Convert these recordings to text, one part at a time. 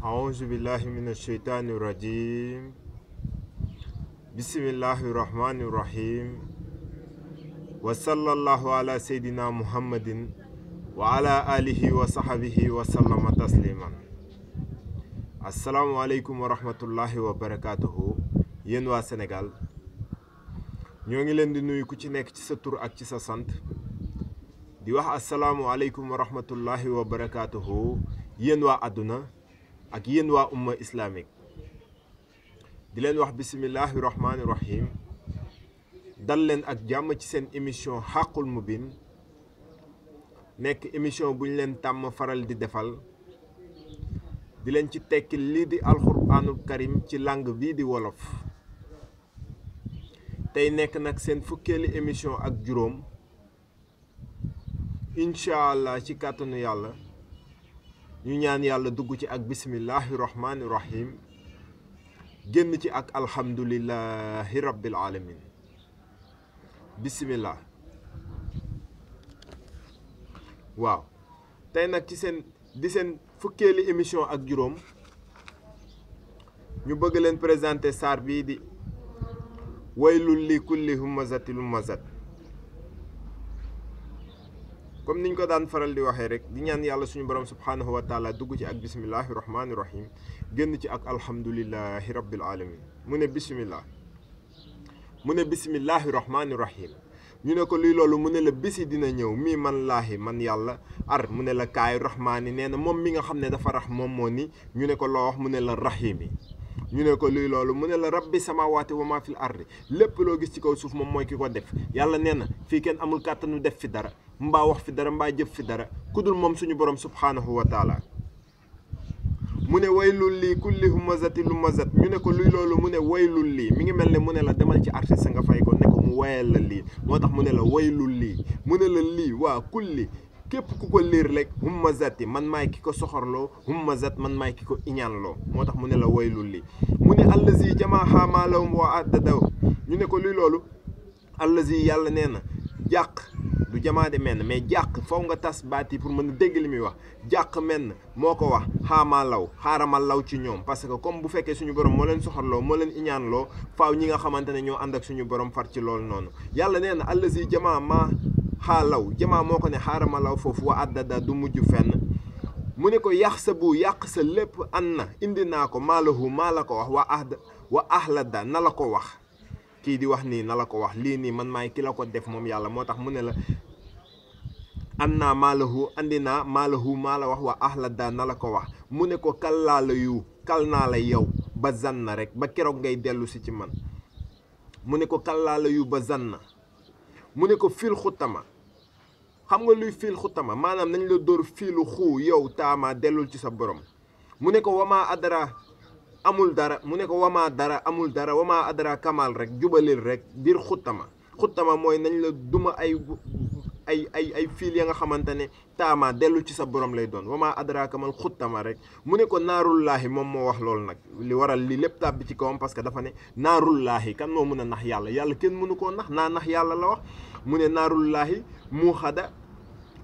أعوذ بالله من الشيطان الرجيم بسم الله الرحمن الرحيم وصلى الله على سيدنا محمد وعلى آله وصحبه وسلم تسليما السلام عليكم ورحمة الله وبركاته yéen waa Sénégal ñoo ngi leen di nuyu ku ci nekk ci sa tur ak ci sa sant di wax asalaamualeykum wa rahmatullahi wa barakaatuhu yéen waa àdduna ak yéen waa umma islamique di leen wax bisimillahi rahmaani rahim dal leen ak jàmm ci seen émission xaqul mubin nekk émission bu ñu leen tàmm faral di defal di leen ci tekki lii di alxuraanul karim ci langue bii di wolof tey nekk nag seen fukkeeli émission ak juróom incha allah ci kàttanu yàlla ñu ñaan yàlla dugg ci ak bismillahi rahmaani rahim génn ci ak alhamdulillahi rabbil alamin bismillah waaw tey nag ci seen fukkeeli émission ak juróom ñu bëgg leen présenter saar bii di waylul li kulli humazatil lumazat comme niñ ko daan faral di waxee rek di ñaan yàlla suñu borom subhanahu wa taala dugg ci ak bismillahi rahmaani rahim génn ci ak alhamdulillahi rabbil alamin mu ne bismillahi rahmaani rahim ñu ne ko luy loolu mu ne la bisi dina ñëw mii man laahi man yàlla ar mu ne la kaay rahmaani nee na moom mi nga xam ne dafa rax moom moo ni ñu ne ko loo wax mu ne la rahimi ñu ne ko luy loolu mu ne la rabbi samawati wa ma fil ardi lépp loo gis ci kaw suuf moom mooy ki ko def yàlla nee na fii kenn amul kàttanu def fi dara mbaa wax fi dara mbaa jëf fi dara ku dul moom suñu borom subhanahu wa taala mu ne waylul lii kulli humazati lumazat ñu ne ko luy loolu mu ne waylul lii mi ngi mel ne mu ne la demal ci artiste nga fay ko ne ko mu wayal la lii moo tax mu ne la waylul lii mu ne la lii waa kulli képp ku ko liir rek humazati man maay ki ko soxorloo humazat man maay ki ko iñaanloo moo tax mu ne la waylul lii mu ne allazi jamaa maalahum wa addadahu ñu ne ko luy loolu allazi yàlla nee na jàq du jamaa de menn mais jàq faw nga tas baat yi pour mën a dégg li muy wax jàq menn moo ko wax xaamaa law xaaramal law ci ñoom parce que comme bu fekkee suñu borom moo leen soxorloo moo leen iñaanloo faaw ñi nga xamante ne ñoo ànd ak suñu borom far ci loolu noonu yàlla nee na allazi jamaa maa xaalaw jamaa moo ko ne xaarama law foofu wa addada du mujj fenn mu ne ko yàq sa bu yàq sa lépp an na indi naa ko maalahu maa la ko wax wa ahlada na la ko wax kii di wax nii na la ko wax lii nii man maay ki la ko def moom yàlla moo tax mu ne la an naa maalahu andi naa maalahu maa la wax wa ahlada na la ko wax mu ne ko kal laa la yu kal naa la yow ba zanna rek ba keroog ngay dellu si ci man mu ne ko kal laa la yu ba zanna mu ne ko fil xutama xam nga luy fil xutama maanaam nañ la dóor fiilu xuu yow taama dellul ci sa borom mu ne ko wamaa adara amul dara mu ne ko wamaa dara amul dara wamaa adara kamal rek jubalil rek biir xutama mooy nañ la duma ay fiil ya nga xamante ne taama dellu ci sa borom lay doon wamaa adara kamal xutama rek mu ne ko naarullaahi moom moo wax loolu nag li waral li lépp tàbbi ci kawam parce que dafa ne naarullaahi kan moo mën a nax yàlla kenn mënu koo nax nax yàlla la wax mu ne naarullaahi mu xada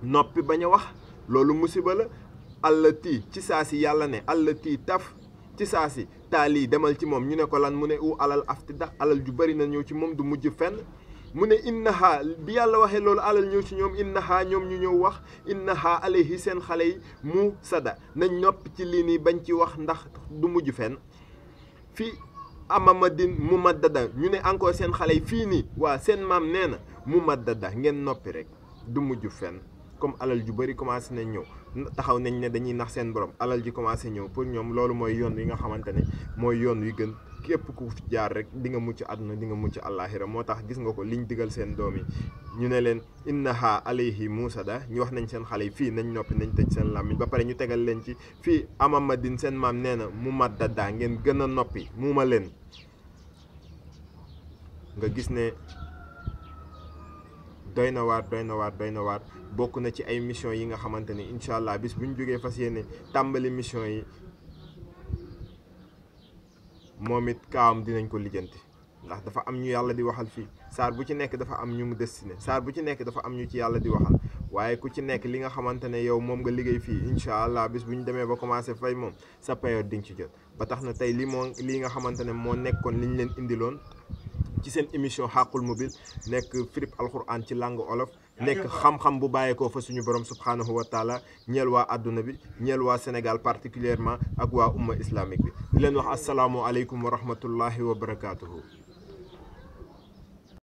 noppi bañ a wax loolu musiba la allati ci saa si yàlla ne allati taf ci saa si taali demal ci moom ñu ne ko lan mu ne u alal aftida alal ju bari na ñëw ci moom du mujj fenn mu ne innaha bi yàlla waxee loolu alal ñëw ci ñoom innaha ñoom ñu ñëw wax innaha alayhi seen xale yi mu sada nañ noppi ci lii nii bañ ci wax ndax du mujj fenn fii amamadin mu maddada ñu ne encore seen xale yi fii nii waa seen maam nee na mu maddada ngeen noppi rek du mujj fenn comme alal ju bari commencé nañ ñëw taxaw nañ ne dañuy nax seen borom alal ji commencé ñëw pour ñoom loolu mooy yoon wi nga xamante ne mooy yoon wi gën képp ku jaar rek di nga mucc àdduna di nga mucc àllaaxira moo tax gis nga ko liñ digal seen doom yi ñu ne leen innaha alayhi musada ñu wax nañ seen xale yi fii nañ noppi nañ tëj seen làmmiñ ba pare ñu tegal leen ci fii amamadin seen maam nee na mu maddada ngeen gën a noppi muuma leen nga gis ne doy na waar bokk na ci ay mission yi nga xamante ni incha allah bis bu ñu jógee fas yéene tàmbali mission yi moom it kaawam dinañ ko lijjanti ndax dafa am ñu yàlla di waxal fii saar bu ci nekk dafa am ñu mu destiné saar bu ci nekk dafa am ñu ci yàlla di waxal waaye ku ci nekk li nga xamante ne yow moom nga liggéey fii incha allah bis bu ñu demee ba commencé fay moom sa période di nga ci jot ba tax na tey lii nga xamante ne moo nekkoon li ñu leen indiloon ci seen émission xaqul mobile nekk firib alquran ci langue olof nekk xam-xam bu bàyyeekoo fa suñu borom subhanahu wa taala ñeel waa adduna bi ñeel waa Sénégal particulièrement ak waa umma islamique bi di leen wax asalaamualeykum wa rahmatullahi wa barakaatuhu.